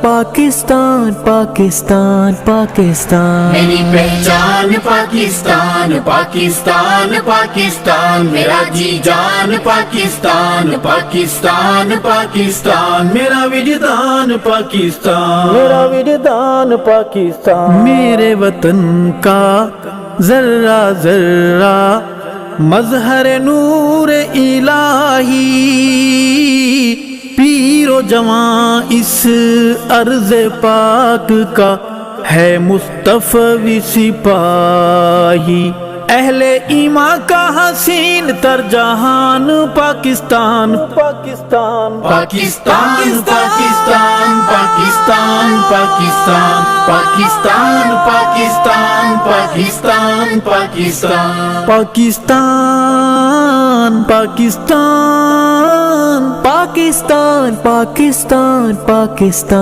پاکستان پاکستان پاکستان، میری پہچان پاکستان پاکستان پاکستان، میرا جی جان پاکستان پاکستان پاکستان، میرا وجدان پاکستان، میرا وجدان پاکستان، میرے وطن کا ذرہ ذرہ مظہر نور الہی، پیر و جوان اس ارض پاک کا ہے مصطفی سپاہی، اہل ایمان کا حسین تر جہان پاکستان پاکستان پاکستان پاکستان پاکستان پاکستان پاکستان پاکستان پاکستان پاکستان پاکستان پاکستان پاکستان پاکستان پاکستان